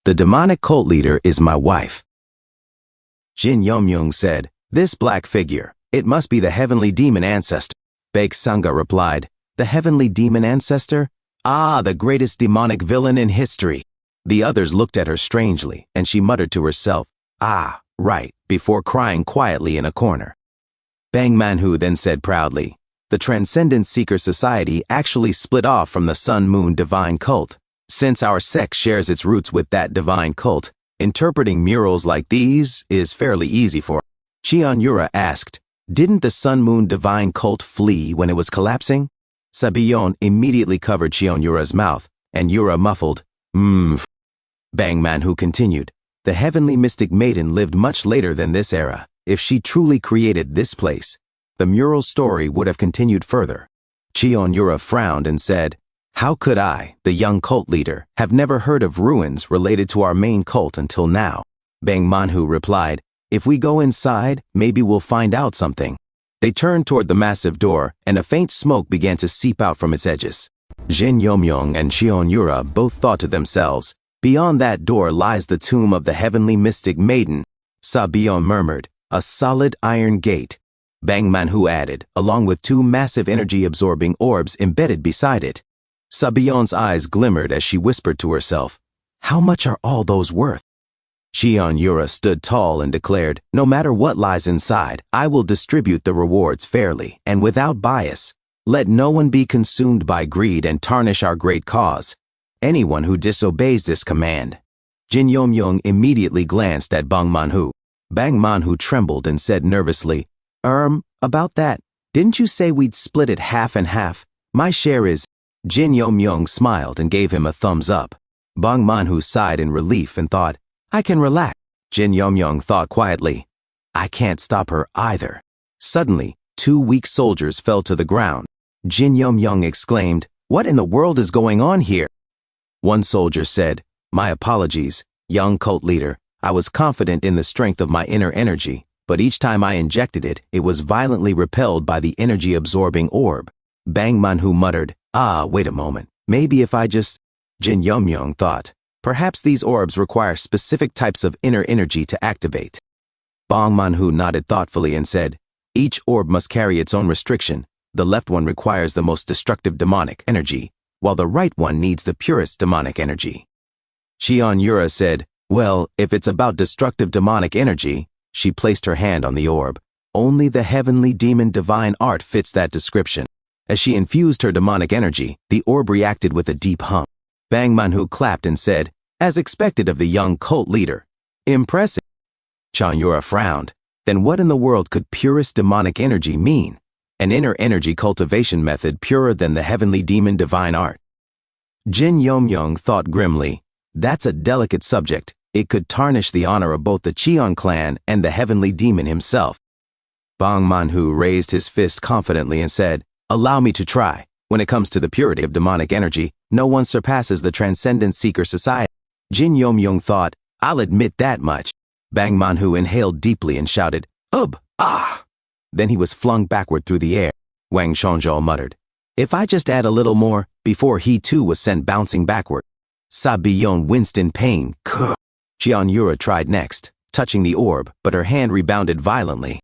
The demonic cult leader is my wife. Jin Yomyung said, "This black figure, it must be the heavenly demon ancestor." Baek Sangha replied, "The heavenly demon ancestor? Ah, the greatest demonic villain in history." The others looked at her strangely, and she muttered to herself, "Ah, right," before crying quietly in a corner. Bang Manhu then said proudly, "The Transcendent Seeker Society actually split off from the Sun Moon Divine Cult. Since our sect shares its roots with that divine cult, interpreting murals like these is fairly easy for us." Cheon Yura asked, "Didn't the Sun Moon Divine Cult flee when it was collapsing?" Sabiyon immediately covered Cheon Yura's mouth, and Yura muffled, Bang Manhu continued, "The heavenly mystic maiden lived much later than this era. If she truly created this place, the mural story would have continued further." Cheon Yura frowned and said, "How could I, the young cult leader, have never heard of ruins related to our main cult until now?" Bang Manhu replied, "If we go inside, maybe we'll find out something." They turned toward the massive door, and a faint smoke began to seep out from its edges. Jin Yomyung and Cheon Yura both thought to themselves, "Beyond that door lies the tomb of the heavenly mystic maiden." Sabiyon murmured, "A solid iron gate." Bang Manhu added, along with two massive energy-absorbing orbs embedded beside it. Sabion's eyes glimmered as she whispered to herself, "How much are all those worth?" Cheon Yura stood tall and declared, "No matter what lies inside, I will distribute the rewards fairly and without bias. Let no one be consumed by greed and tarnish our great cause. Anyone who disobeys this command." Jin Yomyung immediately glanced at Bang Manhu. Bang Manhu trembled and said nervously, About that, didn't you say we'd split it half and half? My share is—" Jin Yomyung smiled and gave him a thumbs up. Bang Manhu sighed in relief and thought, "I can relax." Jin Yomyung thought quietly, "I can't stop her either." Suddenly, two weak soldiers fell to the ground. Jin Yomyung exclaimed, "What in the world is going on here?" One soldier said, "My apologies, young cult leader. I was confident in the strength of my inner energy, but each time I injected it, it was violently repelled by the energy-absorbing orb." Bang Manhu muttered, "Wait a moment. Maybe if I just—" Jin Yomyung thought, "Perhaps these orbs require specific types of inner energy to activate." Bang Manhu nodded thoughtfully and said, "Each orb must carry its own restriction. The left one requires the most destructive demonic energy, while the right one needs the purest demonic energy." Cheon Yura said, "Well, if it's about destructive demonic energy," she placed her hand on the orb, "only the heavenly demon divine art fits that description." As she infused her demonic energy, the orb reacted with a deep hum. Bang Manhu clapped and said, "As expected of the young cult leader. Impressive." Cheon Yura frowned. Then what in the world could purest demonic energy mean? An inner energy cultivation method purer than the heavenly demon divine art? Jin Yomyung thought grimly, "That's a delicate subject. It could tarnish the honor of both the Cheon clan and the heavenly demon himself." Bang Manhu raised his fist confidently and said, "Allow me to try. When it comes to the purity of demonic energy, no one surpasses the Transcendent Seeker Society." Jin Yomyung thought, "I'll admit that much." Bang Manhu inhaled deeply and shouted, "Ah!" Then he was flung backward through the air. Wang Shonzhou muttered, "If I just add a little more," before he too was sent bouncing backward. Sabiyon winced in pain. Cheon Yura tried next, touching the orb, but her hand rebounded violently.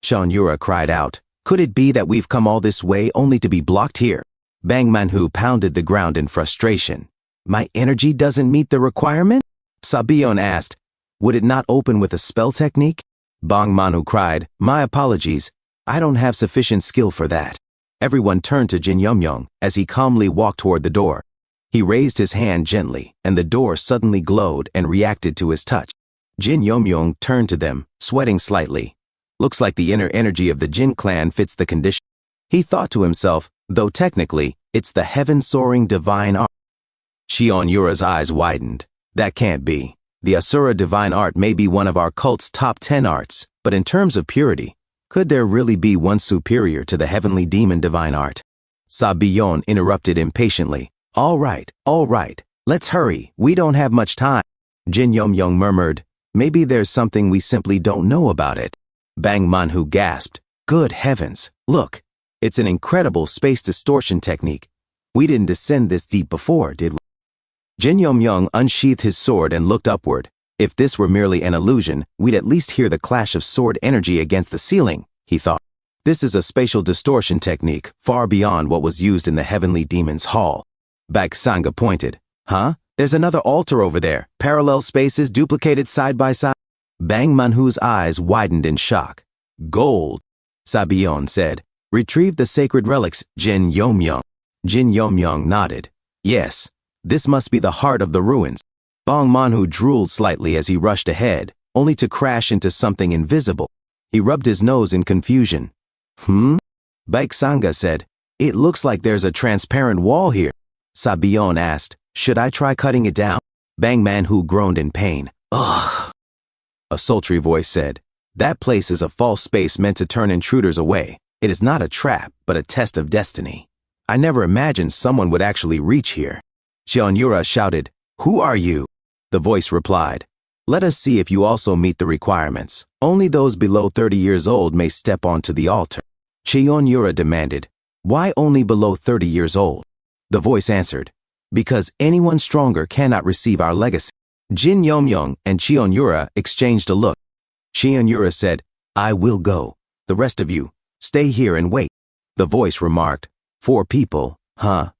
Cheon Yura cried out, "Could it be that we've come all this way only to be blocked here?" Bang Manhu pounded the ground in frustration. "My energy doesn't meet the requirement?" Sabiyon asked, "Would it not open with a spell technique?" Bang Manhu cried, "My apologies. I don't have sufficient skill for that." Everyone turned to Jin Yomyung as he calmly walked toward the door. He raised his hand gently, and the door suddenly glowed and reacted to his touch. Jin Yomyung turned to them, sweating slightly. "Looks like the inner energy of the Jin clan fits the condition." He thought to himself, though technically, it's the heaven-soaring divine art. Cheon Yura's eyes widened. That can't be. The Asura divine art may be one of our cult's top 10 arts, but in terms of purity, could there really be one superior to the heavenly demon divine art? Sabiyon interrupted impatiently. All right, let's hurry, we don't have much time." Jin Yomyung murmured, "Maybe there's something we simply don't know about it." Bang Manhu gasped, "Good heavens, look, it's an incredible space distortion technique. We didn't descend this deep before, did we?" Jin Yomyung unsheathed his sword and looked upward. If this were merely an illusion, we'd at least hear the clash of sword energy against the ceiling, he thought. This is a spatial distortion technique, far beyond what was used in the Heavenly Demon's Hall. Sangha pointed. Huh? There's another altar over there, parallel spaces duplicated side by side. Bang Manhu's eyes widened in shock. Gold, Sabion said. Retrieve the sacred relics, Jin Yomyung. Jin Yomyung nodded. Yes, this must be the heart of the ruins. Bang Manhu drooled slightly as he rushed ahead, only to crash into something invisible. He rubbed his nose in confusion. Sangha said, it looks like there's a transparent wall here. Sabion asked, should I try cutting it down? Bang Manhu groaned in pain. Ugh. A sultry voice said, that place is a false space meant to turn intruders away. It is not a trap, but a test of destiny. I never imagined someone would actually reach here. Cheonyura shouted, who are you? The voice replied, let us see if you also meet the requirements. Only those below 30 years old may step onto the altar. Cheonyura demanded, why only below 30 years old? The voice answered, because anyone stronger cannot receive our legacy. Jin Yomyung and Cheonyura exchanged a look. Cheonyura said, I will go. The rest of you, stay here and wait. The voice remarked, 4 people, huh?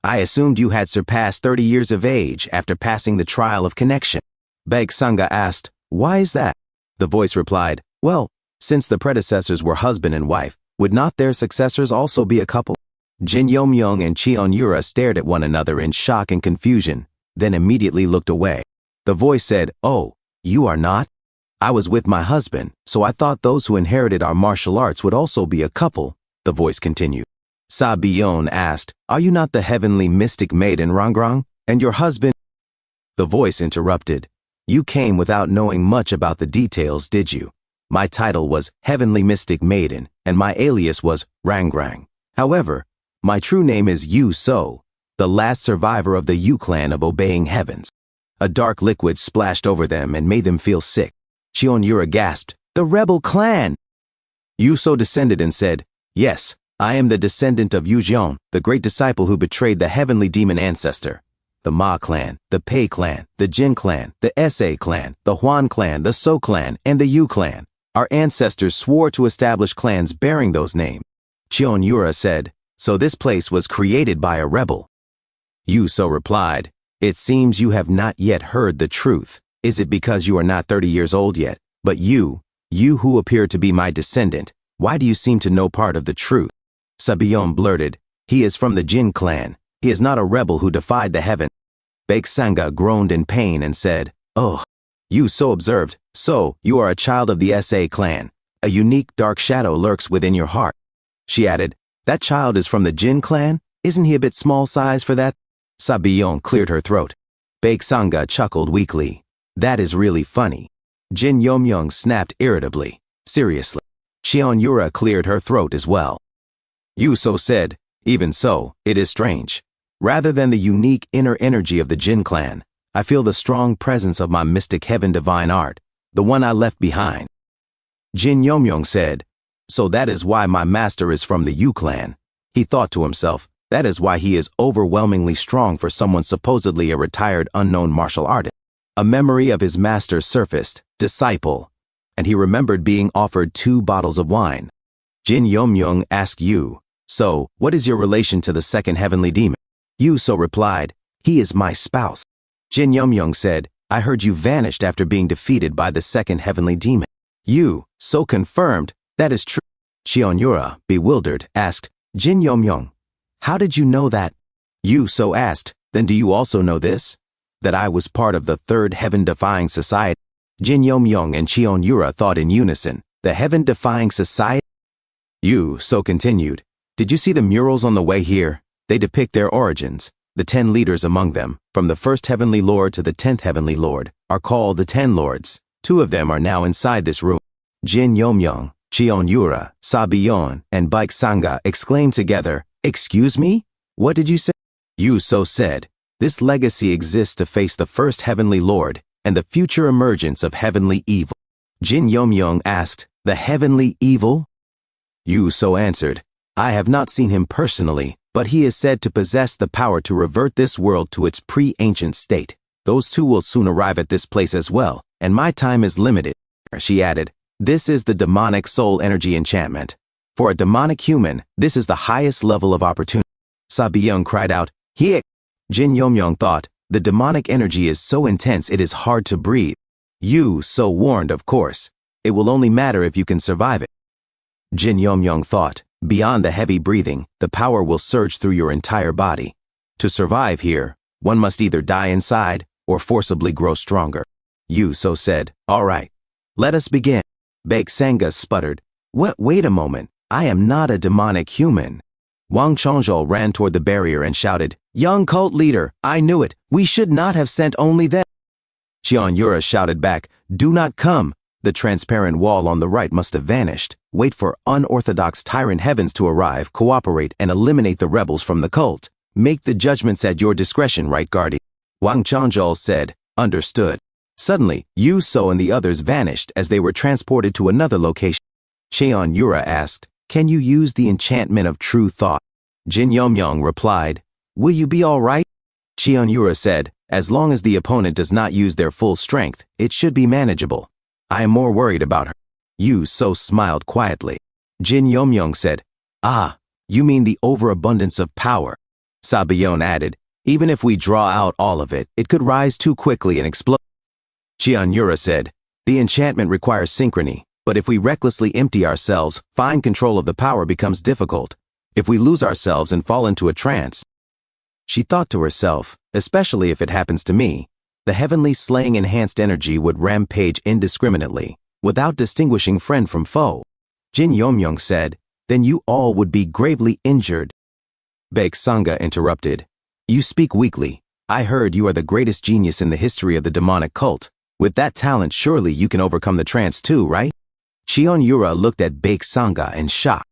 I assumed you had surpassed 30 years of age after passing the trial of connection. Sangha asked, why is that? The voice replied, well, since the predecessors were husband and wife, would not their successors also be a couple? Jin Yomyung and Cheonyura stared at one another in shock and confusion, then immediately looked away. The voice said, oh, you are not? I was with my husband, so I thought those who inherited our martial arts would also be a couple, the voice continued. Sabion asked, are you not the heavenly mystic maiden Rangrang, and your husband? The voice interrupted, you came without knowing much about the details, did you? My title was Heavenly Mystic Maiden, and my alias was Rangrang. However, my true name is Yu So, the last survivor of the Yu clan of Obeying Heavens. A dark liquid splashed over them and made them feel sick. Cheonyura gasped, the rebel clan! Yu So descended and said, yes, I am the descendant of Yu Jian, the great disciple who betrayed the heavenly demon ancestor. The Ma clan, the Pei clan, the Jin clan, the Sa clan, the Huan clan, the So clan, and the Yu clan. Our ancestors swore to establish clans bearing those names. Cheonyura said, so this place was created by a rebel. Yu So replied, it seems you have not yet heard the truth. Is it because you are not 30 years old yet? But you who appear to be my descendant, why do you seem to know part of the truth? Sabion blurted, he is from the Jin clan. He is not a rebel who defied the heaven. Sangha groaned in pain and said, oh. Yu So observed, so you are a child of the Sa clan. A unique dark shadow lurks within your heart. She added, that child is from the Jin clan? Isn't he a bit small size for that? Sabion cleared her throat. Sangha chuckled weakly. That is really funny. Jin Yomyung snapped irritably. Seriously. Cheonyura cleared her throat as well. Yu So said, even so, it is strange. Rather than the unique inner energy of the Jin clan, I feel the strong presence of my mystic heaven divine art, the one I left behind. Jin Yomyung said, so that is why my master is from the Yu clan. He thought to himself, that is why he is overwhelmingly strong for someone supposedly a retired unknown martial artist. A memory of his master surfaced, disciple, and he remembered being offered 2 bottles of wine. Jin Yomyung asked Yu, so, what is your relation to the second heavenly demon? Yu So replied, he is my spouse. Jin Yomyung said, I heard you vanished after being defeated by the second heavenly demon. Yu So confirmed, that is true. Cheonyura, bewildered, asked, Jin Yomyung, how did you know that? Yu So asked, then do you also know this? That I was part of the third heaven-defying society? Jin Yomyung and Cheonyura thought in unison, the heaven-defying society? Yu So continued, did you see the murals on the way here? They depict their origins. The 10 leaders among them, from the first heavenly lord to the 10th heavenly lord, are called the 10 lords. 2 of them are now inside this room. Jin Yomyung, Cheonyura, Sabion, and Sangha exclaimed together, excuse me? What did you say? Yu So said, this legacy exists to face the first heavenly lord and the future emergence of heavenly evil. Jin Yomyung asked, the heavenly evil? Yu So answered, I have not seen him personally, but he is said to possess the power to revert this world to its pre-ancient state. Those two will soon arrive at this place as well, and my time is limited. She added, this is the demonic soul energy enchantment. For a demonic human, this is the highest level of opportunity. Sabyung cried out, Hiek! Jin Yomyong thought, the demonic energy is so intense it is hard to breathe. You so warned, of course. It will only matter if you can survive it. Jin Yomyong thought, beyond the heavy breathing, the power will surge through your entire body. To survive here, one must either die inside or forcibly grow stronger. Yu So said, all right. Let us begin. Baek Sanga sputtered, wait a moment, I am not a demonic human. Wang Changzhou ran toward the barrier and shouted, young cult leader, I knew it, we should not have sent only them. Qian Yura shouted back, do not come. The transparent wall on the right must have vanished. Wait for unorthodox tyrant heavens to arrive, cooperate, and eliminate the rebels from the cult. Make the judgments at your discretion, right guardian? Wang Changzhou said, understood. Suddenly, Yu So and the others vanished as they were transported to another location. Cheon Yura asked, can you use the enchantment of true thought? Jin Yomyong replied, will you be all right? Cheon Yura said, as long as the opponent does not use their full strength, it should be manageable. I am more worried about her. Yu So smiled quietly. Jin Yomyong said, ah, you mean the overabundance of power. Sabayon added, even if we draw out all of it, it could rise too quickly and explode. Cheon Yura said, the enchantment requires synchrony, but if we recklessly empty ourselves, fine control of the power becomes difficult. If we lose ourselves and fall into a trance. She thought to herself, especially if it happens to me, the heavenly slaying enhanced energy would rampage indiscriminately, without distinguishing friend from foe. Jin Yomyong said, then you all would be gravely injured. Baek Sanga interrupted, you speak weakly. I heard you are the greatest genius in the history of the demonic cult. With that talent, surely you can overcome the trance too, right? Cheon Yura looked at Baek Sanga in shock.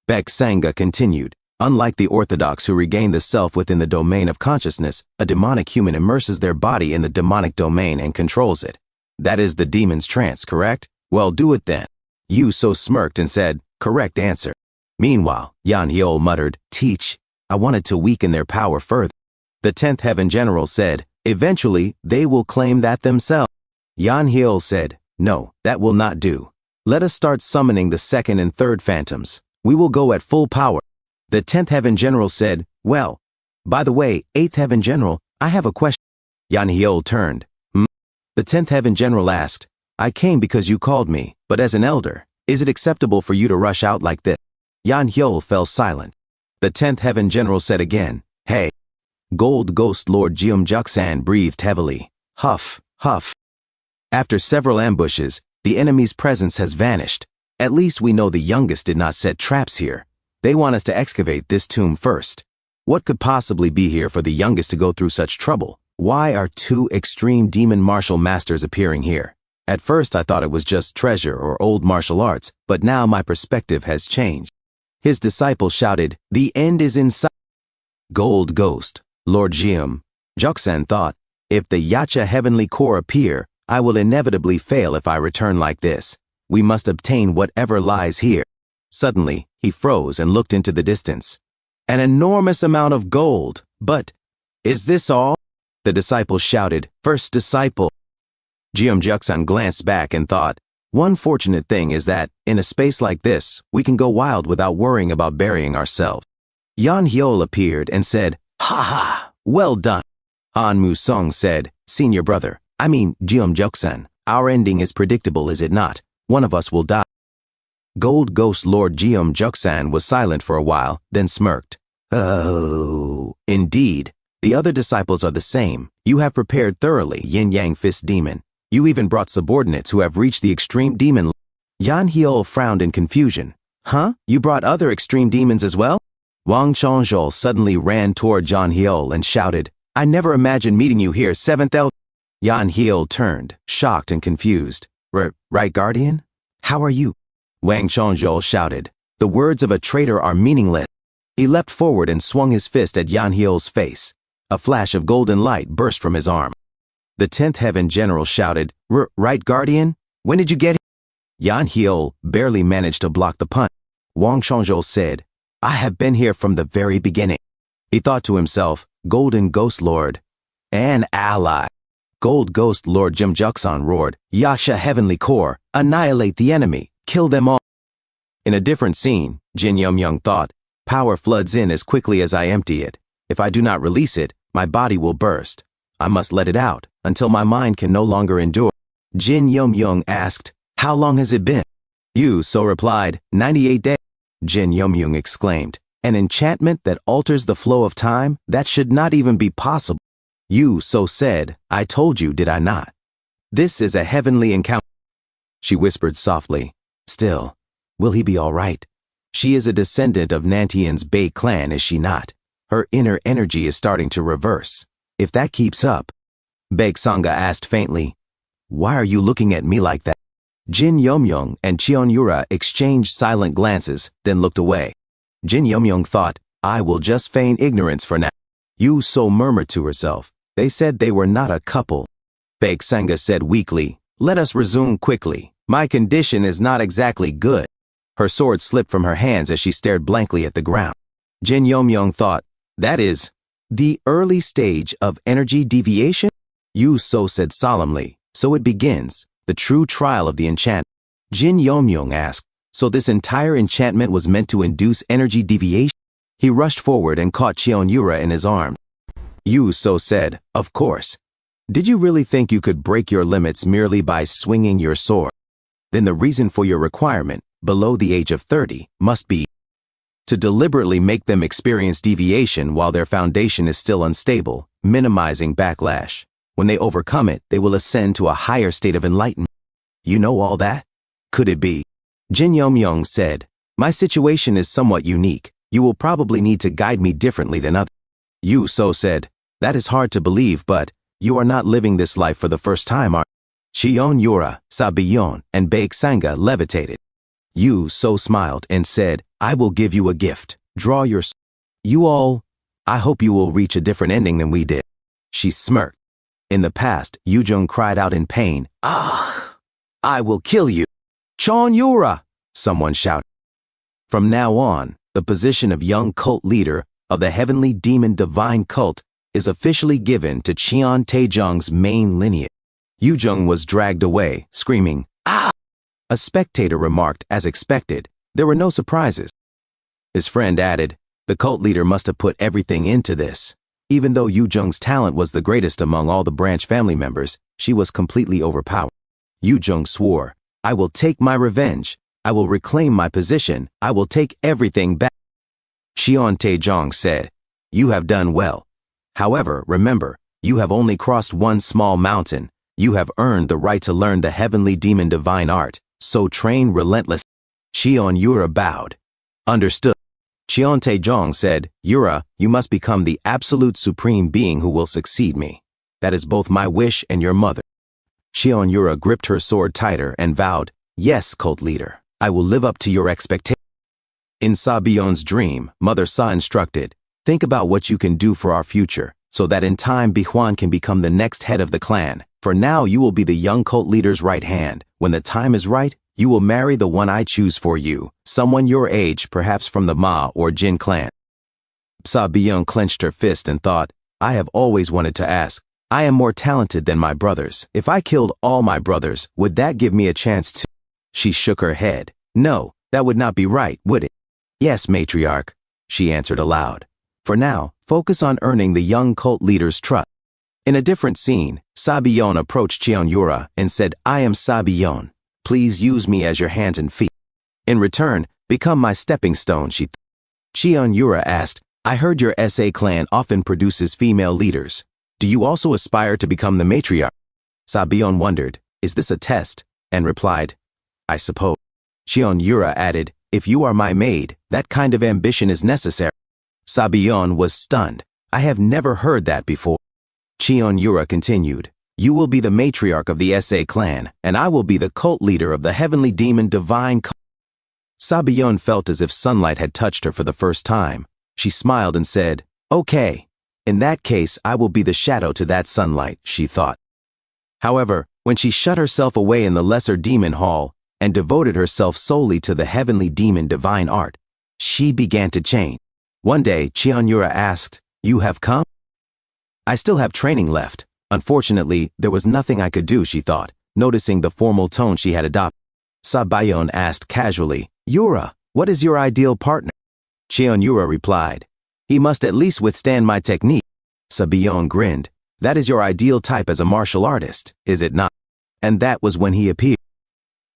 Baek Sanga continued, unlike the orthodox who regain the self within the domain of consciousness, a demonic human immerses their body in the demonic domain and controls it. That is the demon's trance, correct? Well, do it then. Yu So smirked and said, correct answer. Meanwhile, Yan Hiol muttered, teach. I wanted to weaken their power further. The 10th Heaven General said, eventually, they will claim that themselves. Yan Hiol said, no, that will not do. Let us start summoning the 2nd and 3rd phantoms. We will go at full power. The 10th Heaven General said, well, by the way, 8th Heaven General, I have a question. Yan Hiol turned. The 10th Heaven General asked, I came because you called me, but as an elder, is it acceptable for you to rush out like this? Yan Hiol fell silent. The 10th Heaven General said again, hey. Gold Ghost Lord Jeomjuksan breathed heavily. Huff, huff. After several ambushes, the enemy's presence has vanished. At least we know the youngest did not set traps here. They want us to excavate this tomb first. What could possibly be here for the youngest to go through such trouble? Why are 2 extreme demon martial masters appearing here? At first I thought it was just treasure or old martial arts, but now my perspective has changed. His disciple shouted, the end is in sight. Gold Ghost, Lord Jeomjuksan thought, if the Yacha Heavenly Core appear, I will inevitably fail if I return like this. We must obtain whatever lies here. Suddenly, he froze and looked into the distance. An enormous amount of gold, but is this all? The disciple shouted, first disciple. Jeomjuksan glanced back and thought, one fortunate thing is that, in a space like this, we can go wild without worrying about burying ourselves. Yan Hiol appeared and said, ha ha, well done. Han Musong said, senior brother, I mean Jeomjuksan, our ending is predictable, is it not? One of us will die. Gold Ghost Lord Jeomjuksan was silent for a while, then smirked. Oh, indeed. The other disciples are the same. You have prepared thoroughly, Yin-Yang Fist Demon. You even brought subordinates who have reached the extreme demon. Yan Hiol frowned in confusion. Huh? You brought other extreme demons as well? Wang Changzhou suddenly ran toward Yan Hiol and shouted, I never imagined meeting you here, 7th Elder. Yan Hiol turned, shocked and confused. Right, Guardian? How are you? Wang Changzhou shouted. The words of a traitor are meaningless. He leapt forward and swung his fist at Yan Hiol's face. A flash of golden light burst from his arm. The 10th Heaven General shouted, Right, Guardian? When did you get here? Yan Hiol barely managed to block the punch. Wang Changzhou said, I have been here from the very beginning. He thought to himself, Golden Ghost Lord, an ally. Gold Ghost Lord Jim Jukson roared, Yasha Heavenly Core, annihilate the enemy, kill them all. In a different scene, Jin Yum-young thought, power floods in as quickly as I empty it. If I do not release it, my body will burst. I must let it out until my mind can no longer endure. Jin Yum-young asked, how long has it been? Yu So replied, 98 days. Jin Yum-young exclaimed, an enchantment that alters the flow of time? That should not even be possible. Yu So said, I told you, did I not? This is a heavenly encounter. She whispered softly, still, will he be all right? She is a descendant of Nantian's Bei clan, is she not? Her inner energy is starting to reverse. If that keeps up. Bei Sanga asked faintly, why are you looking at me like that? Jin Yum-young and Cheon Yura exchanged silent glances, then looked away. Jin Yum-young thought, I will just feign ignorance for now. Yu So murmured to herself, they said they were not a couple. Bei Sanga said weakly, let us resume quickly. My condition is not exactly good. Her sword slipped from her hands as she stared blankly at the ground. Jin Yum-young thought, that is, the early stage of energy deviation? Yu So said solemnly, so it begins, the true trial of the enchantment. Jin Yum-young asked, so this entire enchantment was meant to induce energy deviation? He rushed forward and caught Cheon Yura in his arms. Yu So said, of course. Did you really think you could break your limits merely by swinging your sword? Then the reason for your requirement, below the age of 30, must be to deliberately make them experience deviation while their foundation is still unstable, minimizing backlash. When they overcome it, they will ascend to a higher state of enlightenment. You know all that? Could it be? Jin Yum-young said, my situation is somewhat unique. You will probably need to guide me differently than others. Yu So said, that is hard to believe, but you are not living this life for the first time, are you? Cheon Yura, Sabiyon, and Bei Sanga levitated. Yu So smiled and said, I will give you a gift. Draw your sword. You all, I hope you will reach a different ending than we did. She smirked. In the past, Yu-jung cried out in pain, ah, I will kill you. Cheon Yura, someone shouted. From now on, the position of young cult leader of the heavenly demon divine cult is officially given to Cheon Taejong's main lineage. Yu-jung was dragged away, screaming, ah! A spectator remarked, as expected, there were no surprises. His friend added, the cult leader must have put everything into this. Even though Yu-jung's talent was the greatest among all the branch family members, she was completely overpowered. Yu-jung swore, I will take my revenge. I will reclaim my position. I will take everything back. Cheon Taejong said, you have done well. However, remember, you have only crossed one small mountain. You have earned the right to learn the heavenly demon divine art, so train relentlessly. Cheon Yura bowed. Understood. Cheon Taejong said, Yura, you must become the absolute supreme being who will succeed me. That is both my wish and your mother. Cheon Yura gripped her sword tighter and vowed, yes, cult leader, I will live up to your expectations. In Sabion's dream, Mother Sa instructed, think about what you can do for our future, so that in time Bihuan can become the next head of the clan. For now, you will be the young cult leader's right hand. When the time is right, you will marry the one I choose for you, someone your age, perhaps from the Ma or Jin clan. Sabiyon clenched her fist and thought, I have always wanted to ask. I am more talented than my brothers. If I killed all my brothers, would that give me a chance to? She shook her head. No, that would not be right, would it? Yes, matriarch, she answered aloud. For now, focus on earning the young cult leader's trust. In a different scene, Sabiyon approached Cheon Yura and said, I am Sabiyon. Please use me as your hands and feet. In return, become my stepping stone, she Cheon Yura asked, I heard your SA clan often produces female leaders. Do you also aspire to become the matriarch? Sabiyon wondered, is this a test? And replied, I suppose. Cheon Yura added, if you are my maid, that kind of ambition is necessary. Sabiyon was stunned. I have never heard that before. Cheon Yura continued, you will be the matriarch of the SA clan, and I will be the cult leader of the heavenly demon divine cult. Sabiyon felt as if sunlight had touched her for the first time. She smiled and said, okay. In that case, I will be the shadow to that sunlight, she thought. However, when she shut herself away in the lesser demon hall and devoted herself solely to the heavenly demon divine art, She began to change. One day, Cheonyura asked, "You have come?" "I still have training left. Unfortunately, there was nothing I could do," she thought, noticing the formal tone she had adopted. Sabayon asked casually, "Yura, what is your ideal partner?" Cheonyura replied, "He must at least withstand my technique." Sabayon grinned. "That is your ideal type as a martial artist, is it not?" And that was when he appeared.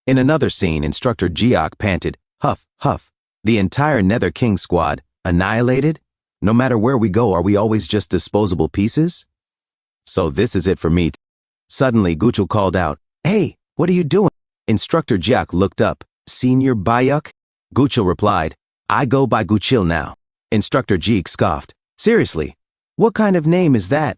In another scene, Instructor Geok panted, "Huff, huff. The entire Nether King squad, annihilated? No matter where we go, are we always just disposable pieces? So this is it for me." Suddenly, Guchul called out, "Hey, what are you doing?" Instructor Geok looked up. "Senior Bayuk?" Guchul replied, "I go by Guchil now." Instructor Geek scoffed. "Seriously, what kind of name is that?"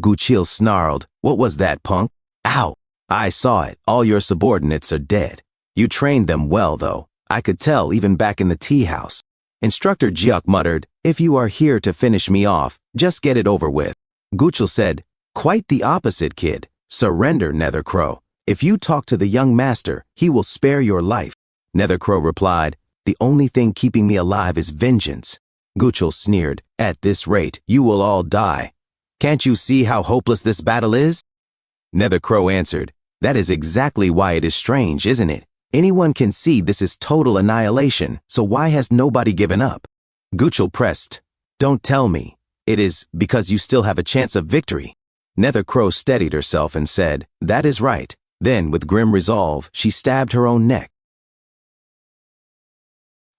Guchil snarled, "What was that, punk?" "Ow! I saw it. All your subordinates are dead. You trained them well, though. I could tell even back in the tea house." Instructor Geok muttered, "If you are here to finish me off, just get it over with." Guchil said, "Quite the opposite, kid. Surrender, Nethercrow. If you talk to the young master, he will spare your life." Nethercrow replied, "The only thing keeping me alive is vengeance." Guchil sneered, "At this rate, you will all die. Can't you see how hopeless this battle is?" Nethercrow answered, "That is exactly why it is strange, isn't it? Anyone can see this is total annihilation, so why has nobody given up?" Guchil pressed, "Don't tell me. It is because you still have a chance of victory." Nethercrow steadied herself and said, "That is right." Then, with grim resolve, she stabbed her own neck.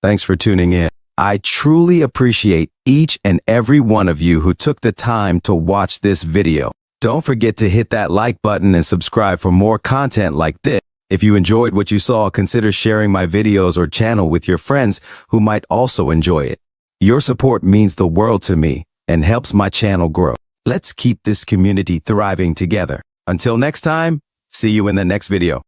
Thanks for tuning in. I truly appreciate each and every one of you who took the time to watch this video. Don't forget to hit that like button and subscribe for more content like this. If you enjoyed what you saw, consider sharing my videos or channel with your friends who might also enjoy it. Your support means the world to me and helps my channel grow. Let's keep this community thriving together. Until next time, see you in the next video.